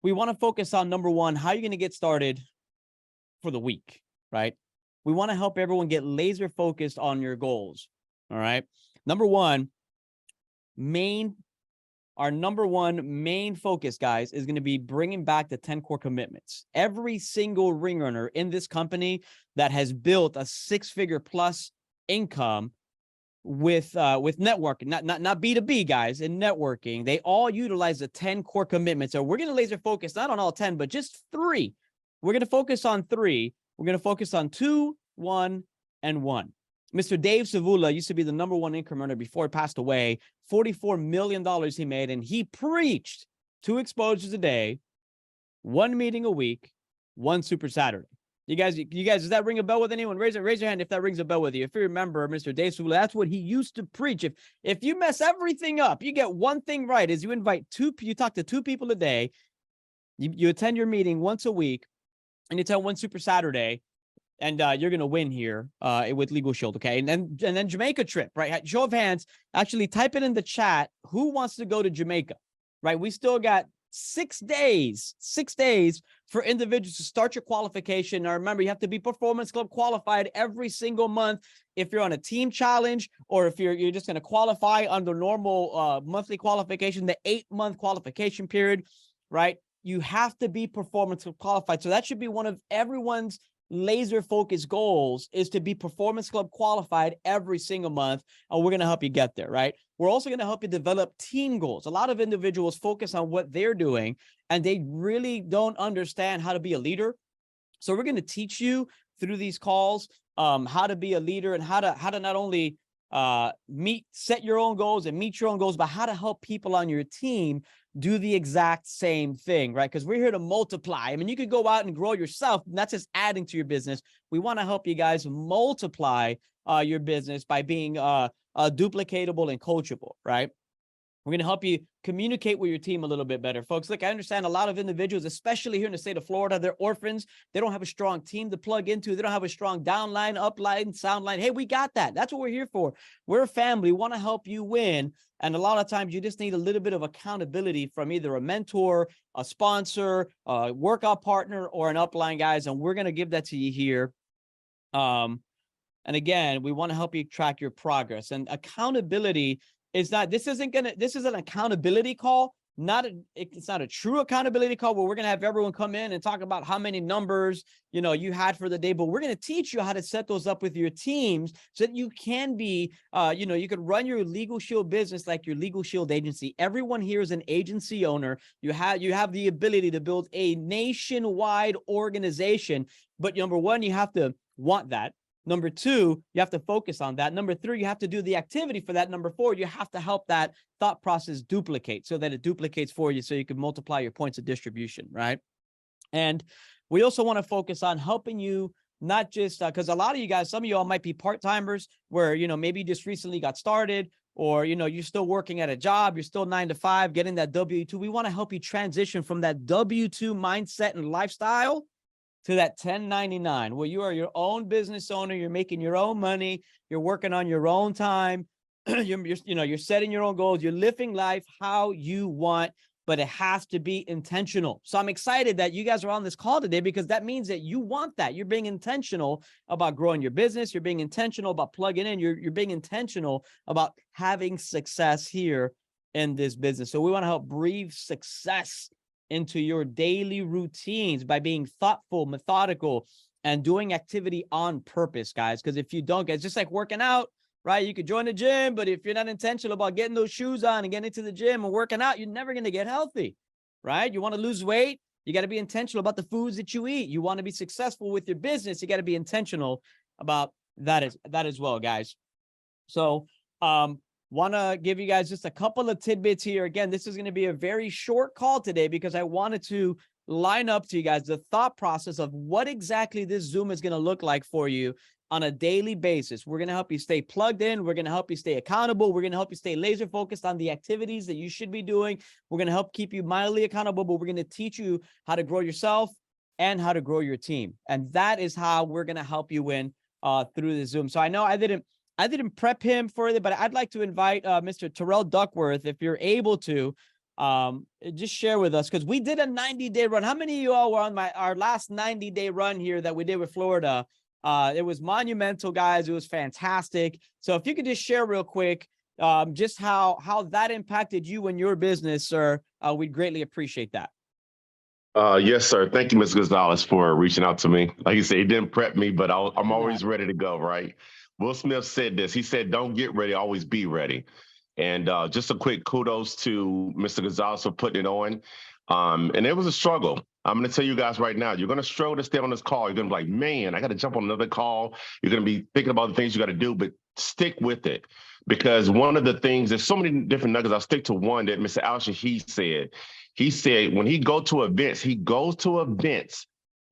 we want to focus on number one, how you're going to get started for the week, right? We want to help everyone get laser focused on your goals. All right. Number one, our number one main focus, guys, is going to be bringing back the 10 core commitments. Every single ring earner in this company that has built a six-figure plus income with networking, not B2B, guys, in networking, they all utilize the 10 core commitments. So we're going to laser focus not on all 10, but just 3. We're going to focus on 3. We're going to focus on 2, 1, and 1. Mr. Dave Savula used to be the number one income earner before he passed away. $44 million he made, and he preached 2 exposures a day, 1 meeting a week, 1 Super Saturday. You guys, does that ring a bell with anyone? Raise your hand if that rings a bell with you. If you remember Mr. Dave Savula, that's what he used to preach. If you mess everything up, you get one thing right, is you talk to 2 people a day, you attend your meeting once a week, and you tell 1 Super Saturday, and you're going to win here with Legal Shield, okay? And then Jamaica trip, right? Show of hands, actually type it in the chat. Who wants to go to Jamaica, right? We still got 6 days for individuals to start your qualification. Now, remember, you have to be Performance Club qualified every single month. If you're on a team challenge, or if you're just going to qualify under normal monthly qualification, the 8-month qualification period, right? You have to be Performance Club qualified. So that should be one of everyone's laser focused goals, is to be Performance Club qualified every single month. And we're going to help you get there, right? We're also going to help you develop team goals. A lot of individuals focus on what they're doing, and they really don't understand how to be a leader. So we're going to teach you through these calls how to be a leader, and how to not only set your own goals and meet your own goals, but how to help people on your team do the exact same thing, right? Because we're here to multiply. I mean, you could go out and grow yourself, and that's just adding to your business. We want to help you guys multiply your business by being duplicatable and coachable, right? We're going to help you communicate with your team a little bit better. Folks, look, I understand a lot of individuals, especially here in the state of Florida, they're orphans. They don't have a strong team to plug into. They don't have a strong downline, upline, soundline. Hey, we got that. That's what we're here for. We're a family. We want to help you win. And a lot of times you just need a little bit of accountability from either a mentor, a sponsor, a workout partner, or an upline, guys. And we're going to give that to you here. And again, we want to help you track your progress. And accountability is not, this is an accountability call. It's not a true accountability call where we're going to have everyone come in and talk about how many numbers, you had for the day, but we're going to teach you how to set those up with your teams so that you can be, you could run your Legal Shield business like your Legal Shield agency. Everyone here is an agency owner. You have the ability to build a nationwide organization, but number one, you have to want that. Number 2, you have to focus on that. Number 3, you have to do the activity for that. Number 4, you have to help that thought process duplicate so that it duplicates for you so you can multiply your points of distribution, right? And we also want to focus on helping you, not just because a lot of you guys, some of you all might be part-timers where, maybe you just recently got started, or, you're still working at a job, you're still 9 to 5, getting that W-2. We want to help you transition from that W-2 mindset and lifestyle to that 1099, where you are your own business owner, you're making your own money, you're working on your own time, you're setting your own goals, you're living life how you want, but it has to be intentional. So I'm excited that you guys are on this call today, because that means that you want that. You're being intentional about growing your business. You're being intentional about plugging in. You're being intentional about having success here in this business. So we want to help breathe success into your daily routines by being thoughtful, methodical, and doing activity on purpose, guys. Because if you don't, it's just like working out, right? You could join the gym, but if you're not intentional about getting those shoes on and getting into the gym and working out, you're never going to get healthy, right? You want to lose weight, you got to be intentional about the foods that you eat. You want to be successful with your business, you got to be intentional about that as well, guys. So, want to give you guys just a couple of tidbits here. Again, this is going to be a very short call today because I wanted to line up to you guys the thought process of what exactly this Zoom is going to look like for you on a daily basis. We're going to help you stay plugged in. We're going to help you stay accountable. We're going to help you stay laser focused on the activities that you should be doing. We're going to help keep you mildly accountable, but we're going to teach you how to grow yourself and how to grow your team. And that is how we're going to help you win through the Zoom. So I know I didn't prep him for it, but I'd like to invite Mr. Terrell Duckworth, if you're able to just share with us, because we did a 90-day run. How many of you all were on our last 90-day run here that we did with Florida? It was monumental, guys. It was fantastic. So if you could just share real quick, just how that impacted you and your business, sir, we'd greatly appreciate that. Yes, sir. Thank you, Ms. Gonzalez, for reaching out to me. Like you said, he didn't prep me, but I'm always ready to go, right? Will Smith said this. He said, don't get ready, always be ready. And just a quick kudos to Mr. Gonzalez for putting it on. And it was a struggle. I'm going to tell you guys right now, you're going to struggle to stay on this call. You're going to be like, man, I got to jump on another call. You're going to be thinking about the things you got to do, but stick with it. Because one of the things, there's so many different nuggets. I'll stick to one that Mr. Al-Shahid said. He said when he goes to events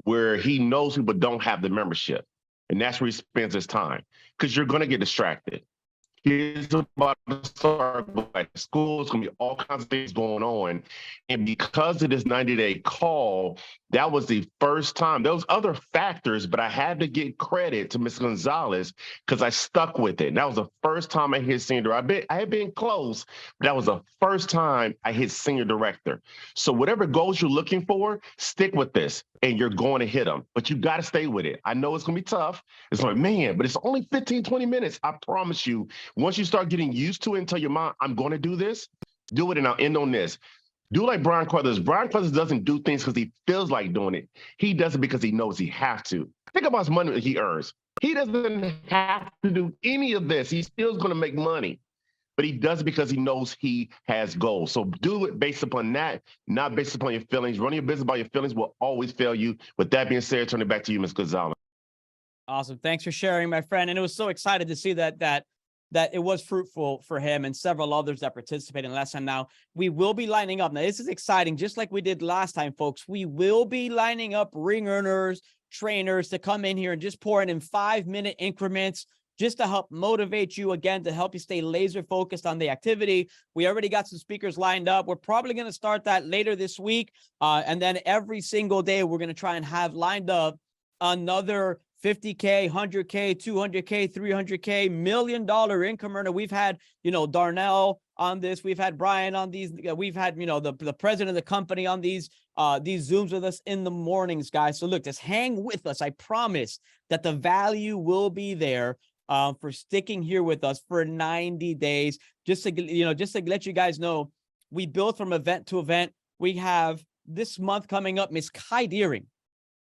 where he knows people don't have the membership. And that's where he spends his time, because you're going to get distracted. Kids about to start going back to school. It's going to be all kinds of things going on. And because of this 90-day call, that was the first time. There was other factors, but I had to give credit to Ms. Gonzalez because I stuck with it. And that was the first time I hit senior director. I had been close, but that was the first time I hit senior director. So whatever goals you're looking for, stick with this and you're going to hit them. But you got to stay with it. I know it's going to be tough. It's like, man, but it's only 15, 20 minutes. I promise you. Once you start getting used to it and tell your mind, I'm going to do this, do it, and I'll end on this. Do like Brian Carruthers. Brian Carruthers doesn't do things because he feels like doing it. He does it because he knows he has to. Think about his money that he earns. He doesn't have to do any of this. He's still going to make money, but he does it because he knows he has goals. So do it based upon that, not based upon your feelings. Running your business by your feelings will always fail you. With that being said, turn it back to you, Ms. Gonzalez. Awesome. Thanks for sharing, my friend. And it was so excited to see that it was fruitful for him and several others that participated last time. Now, we will be lining up. Now, this is exciting. Just like we did last time, folks, we will be lining up ring earners, trainers to come in here and just pour in 5-minute increments just to help motivate you again, to help you stay laser focused on the activity. We already got some speakers lined up. We're probably going to start that later this week. And then every single day, we're going to try and have lined up another 50K, 100K, 200K, 300K, $1 million income earner. We've had, Darnell on this. We've had Brian on these. We've had, the president of the company on these Zooms with us in the mornings, guys. So look, just hang with us. I promise that the value will be there for sticking here with us for 90 days. Just to let you guys know, we build from event to event. We have this month coming up, Miss Kai Deering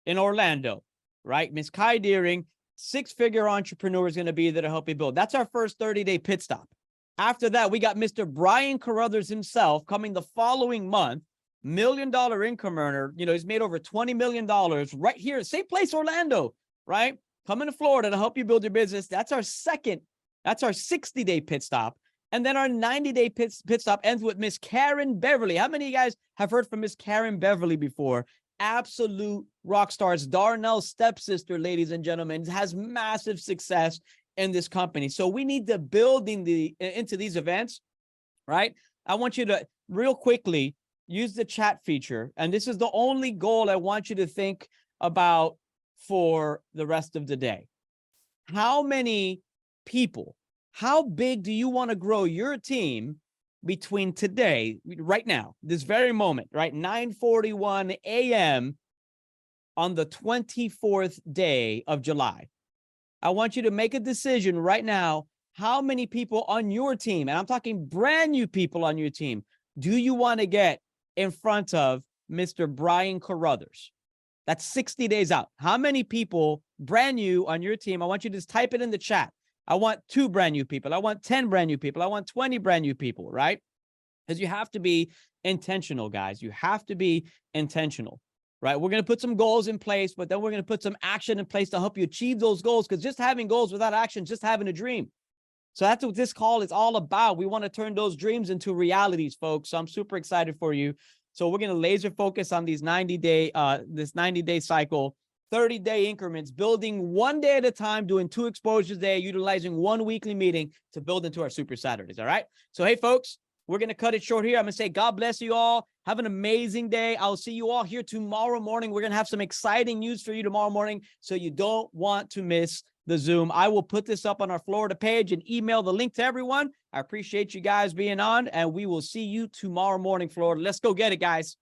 in Orlando. Right? Miss Kai Deering, 6-figure entrepreneur, is going to be there to help you build. That's our first 30-day pit stop. After that, we got Mr. Brian Carruthers himself coming the following month, $1 million income earner. He's made over $20 million right here, same place, Orlando, right? Coming to Florida to help you build your business. That's our 60-day pit stop. And then our 90-day pit stop ends with Miss Karen Beverly. How many of you guys have heard from Miss Karen Beverly before? Absolute rock stars. Darnell's stepsister, ladies and gentlemen, has massive success in this company. So we need to build into these events, right? I want you to real quickly use the chat feature. And this is the only goal I want you to think about for the rest of the day. How many people, how big do you want to grow your team between today, right now, this very moment, right? 9:41 a.m. on the 24th day of July. I want you to make a decision right now. How many people on your team, and I'm talking brand new people on your team, do you want to get in front of Mr. Brian Carruthers? That's 60 days out. How many people brand new on your team? I want you to just type it in the chat. I want 2 brand new people. I want 10 brand new people. I want 20 brand new people, right? Because you have to be intentional, guys. You have to be intentional, right? We're going to put some goals in place, but then we're going to put some action in place to help you achieve those goals, because just having goals without action is just having a dream. So that's what this call is all about. We want to turn those dreams into realities, folks. So I'm super excited for you. So we're going to laser focus on these 90-day, this 90-day cycle, 30-day increments, building one day at a time, doing 2 exposures a day, utilizing 1 weekly meeting to build into our Super Saturdays. All right. So, hey, folks, we're going to cut it short here. I'm going to say, God bless you all. Have an amazing day. I'll see you all here tomorrow morning. We're going to have some exciting news for you tomorrow morning. So you don't want to miss the Zoom. I will put this up on our Florida page and email the link to everyone. I appreciate you guys being on, and we will see you tomorrow morning, Florida. Let's go get it, guys.